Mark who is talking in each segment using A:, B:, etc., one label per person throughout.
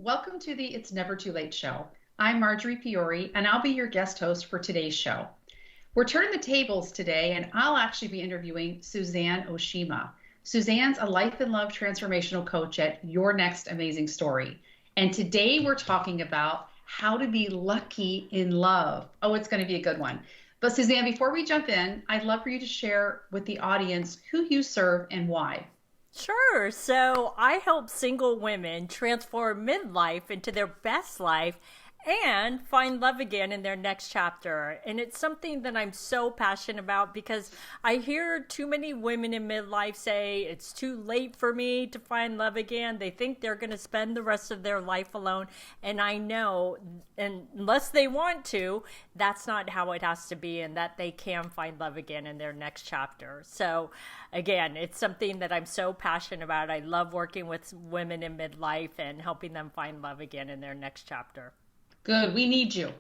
A: Welcome to the It's Never Too Late show. I'm Marjorie Fiore, and I'll be your guest host for today's show. We're turning the tables today, and I'll actually be interviewing Suzanne Oshima. Suzanne's a life and love transformational coach at Your Next Amazing Story. And today we're talking about how to be lucky in love. Oh, it's going to be a good one. But Suzanne, before we jump in, I'd love for you to share with the audience who you serve and why.
B: Sure. So I help single women transform midlife into their best life and find love again in their next chapter. And it's something that I'm so passionate about because I hear too many women in midlife say it's too late for me to find love again. They think they're going to spend the rest of their life alone. And I know, unless they want to, that's not how it has to be, and that they can find love again in their next chapter. So again, it's something that I'm so passionate about. I love working with women in midlife and helping them find love again in their next chapter.
A: Good. We need you.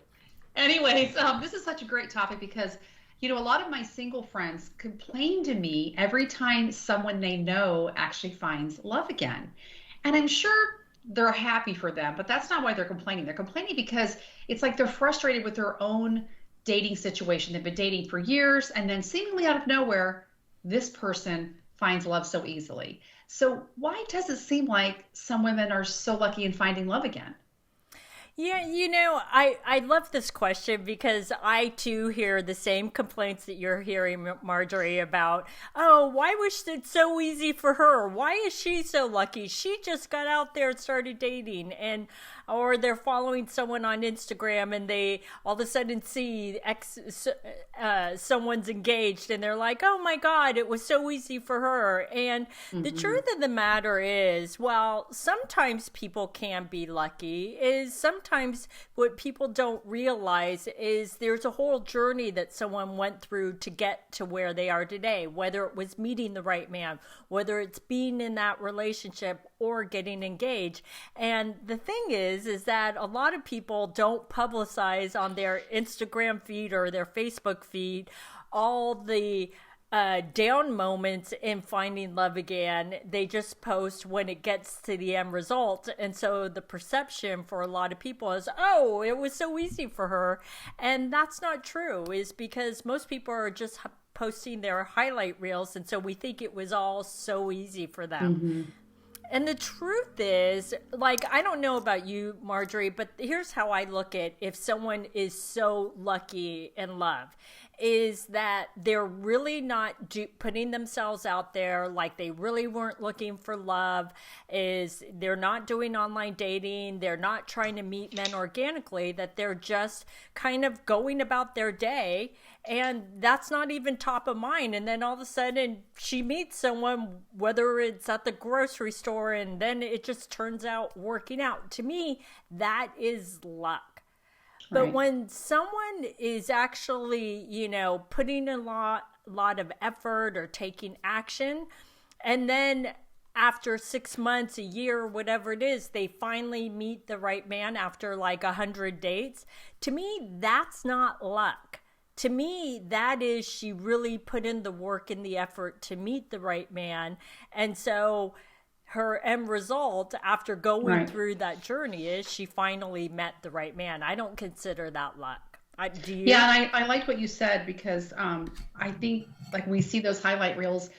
A: Anyways, this is such a great topic because, a lot of my single friends complain to me every time someone they know actually finds love again. And I'm sure they're happy for them, but that's not why they're complaining. They're complaining because it's like they're frustrated with their own dating situation. They've been dating for years, and then seemingly out of nowhere, this person finds love so easily. So why does it seem like some women are so lucky in finding love again?
B: Yeah, I love this question because I too hear the same complaints that you're hearing, Marjorie, about, oh, why was it so easy for her? Why is she so lucky? She just got out there and started dating, or they're following someone on Instagram and they all of a sudden see someone's engaged and they're like, oh my God, it was so easy for her. And the truth of the matter is, well, sometimes people can be lucky, is sometimes what people don't realize is there's a whole journey that someone went through to get to where they are today, whether it was meeting the right man, whether it's being in that relationship or getting engaged. And the thing is that a lot of people don't publicize on their Instagram feed or their Facebook feed all the down moments in finding love again. They just post when it gets to the end result. And so the perception for a lot of people is, oh, it was so easy for her. And that's not true, is because most people are just posting their highlight reels. And so we think it was all so easy for them. And the truth is, like, I don't know about you, Marjorie, but here's how I look at if someone is so lucky in love, is that they're really not putting themselves out there, like they really weren't looking for love, is they're not doing online dating, they're not trying to meet men organically, that they're just kind of going about their day, and that's not even top of mind. And then all of a sudden she meets someone, whether it's at the grocery store, and then it just turns out working out. To me, that is luck. But when someone is actually, putting a lot of effort or taking action, and then after 6 months, a year, whatever it is, they finally meet the right man after like 100 dates, to me, that's not luck. To me, that is she really put in the work and the effort to meet the right man. And so her end result after going through that journey is she finally met the right man. I don't consider that luck. Do you?
A: Yeah, and I liked what you said because I think like we see those highlight reels.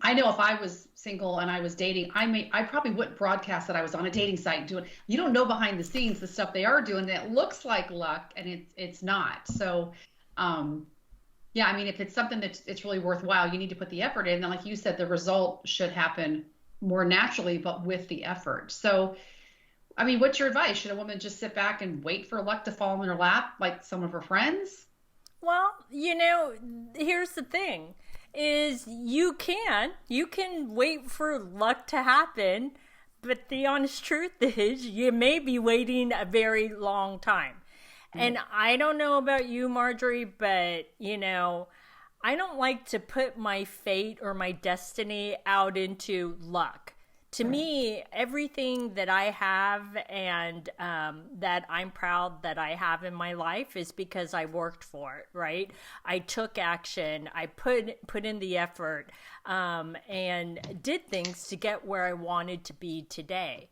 A: I know if I was single and I was dating, I probably wouldn't broadcast that I was on a dating site doing. You don't know behind the scenes the stuff they are doing that looks like luck, and it's not. So, yeah, I mean, if it's something it's really worthwhile, you need to put the effort in. And like you said, the result should happen more naturally, but with the effort. So, I mean, what's your advice? Should a woman just sit back and wait for luck to fall in her lap like some of her friends?
B: Well, here's the thing is you can wait for luck to happen, but the honest truth is you may be waiting a very long time. And I don't know about you, Marjorie, but I don't like to put my fate or my destiny out into luck. To me, everything that I have and that I'm proud that I have in my life is because I worked for it, right? I took action, I put in the effort, and did things to get where I wanted to be today.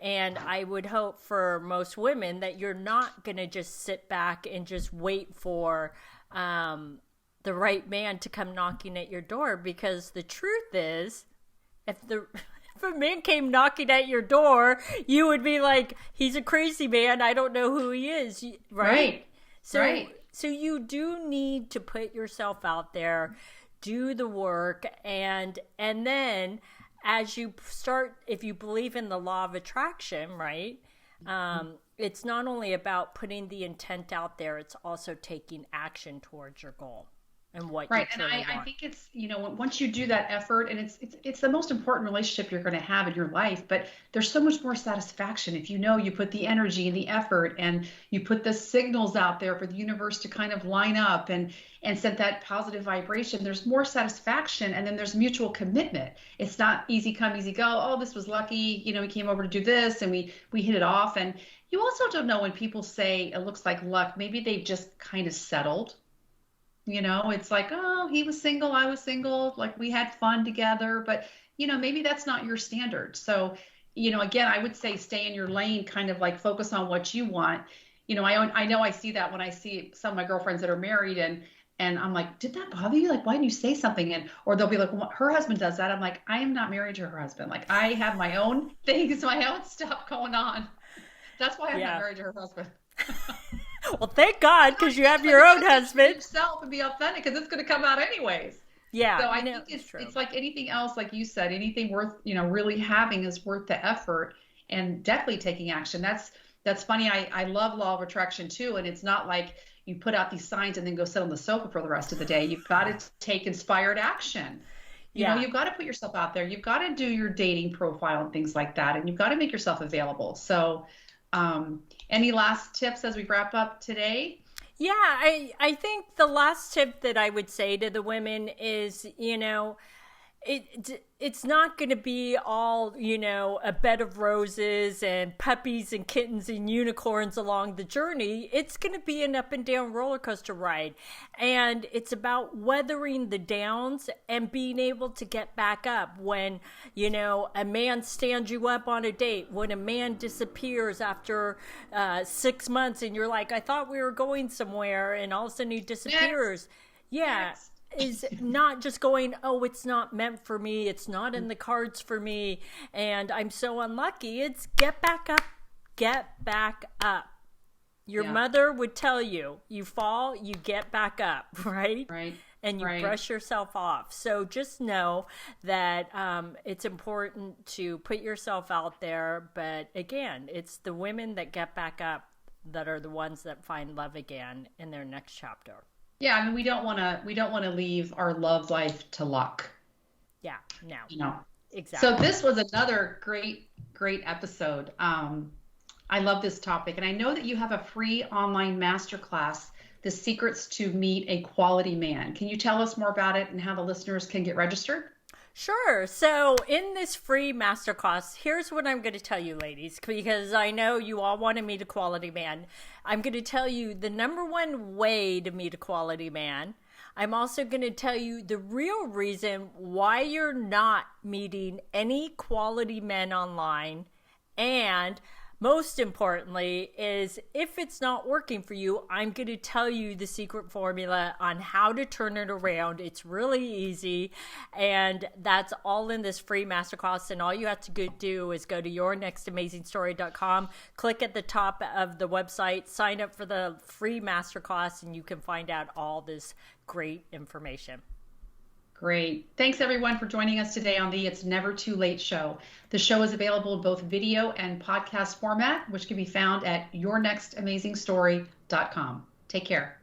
B: And I would hope for most women that you're not going to just sit back and just wait for the right man to come knocking at your door, because the truth is, if a man came knocking at your door, you would be like, he's a crazy man, I don't know who he is, right? So you do need to put yourself out there, do the work, and then as you start, if you believe in the law of attraction, right? It's not only about putting the intent out there, it's also taking action towards your goal and what you truly want.
A: I think it's, once you do that effort, and it's the most important relationship you're going to have in your life, but there's so much more satisfaction if you put the energy and the effort and you put the signals out there for the universe to kind of line up and send that positive vibration. There's more satisfaction, and then there's mutual commitment. It's not easy come, easy go. Oh, this was lucky. We came over to do this and we hit it off. And you also don't know when people say it looks like luck, maybe they've just kind of settled. It's like, oh, he was single, I was single, like we had fun together, but maybe that's not your standard. So, again, I would say stay in your lane, kind of like focus on what you want. I know I see that when I see some of my girlfriends that are married, and I'm like, did that bother you? Like, why didn't you say something? Or they'll be like, well, her husband does that. I'm like, I am not married to her husband. Like, I have my own things, my own stuff going on. That's why I'm not married to her husband.
B: Well, thank God, because you have your own husband.
A: Yourself and be authentic, because it's going to come out anyways.
B: Yeah.
A: So I think it's like anything else, like you said, anything worth really having is worth the effort, and definitely taking action. That's funny. I love law of attraction too, and it's not like you put out these signs and then go sit on the sofa for the rest of the day. You've got to take inspired action. You've got to put yourself out there. You've got to do your dating profile and things like that, and you've got to make yourself available. So. Any last tips as we wrap up today?
B: Yeah, I think the last tip that I would say to the women is, it's not going to be all, a bed of roses and puppies and kittens and unicorns along the journey. It's going to be an up and down roller coaster ride. And it's about weathering the downs and being able to get back up when, a man stands you up on a date, when a man disappears after 6 months and you're like, I thought we were going somewhere, and all of a sudden he disappears.
A: Yes.
B: Is not just going, oh, it's not meant for me, it's not in the cards for me, and I'm so unlucky. It's get back up, get back up. Your mother would tell you, you fall, you get back up, right?
A: Right.
B: And you brush yourself off. So just know that it's important to put yourself out there. But again, it's the women that get back up that are the ones that find love again in their next chapter.
A: Yeah, I mean, we don't want to leave our love life to luck.
B: Yeah, no. Exactly.
A: So this was another great episode. I love this topic, and I know that you have a free online masterclass, The Secrets to Meet a Quality Man. Can you tell us more about it and how the listeners can get registered?
B: Sure. So in this free masterclass, here's what I'm going to tell you, ladies, because I know you all want to meet a quality man. I'm going to tell you the number one way to meet a quality man. I'm also going to tell you the real reason why you're not meeting any quality men online. And most importantly is, if it's not working for you, I'm going to tell you the secret formula on how to turn it around. It's really easy, and that's all in this free masterclass. And all you have to do is go to yournextamazingstory.com, click at the top of the website, sign up for the free masterclass, and you can find out all this great information.
A: Great. Thanks, everyone, for joining us today on the It's Never Too Late show. The show is available in both video and podcast format, which can be found at yournextamazingstory.com. Take care.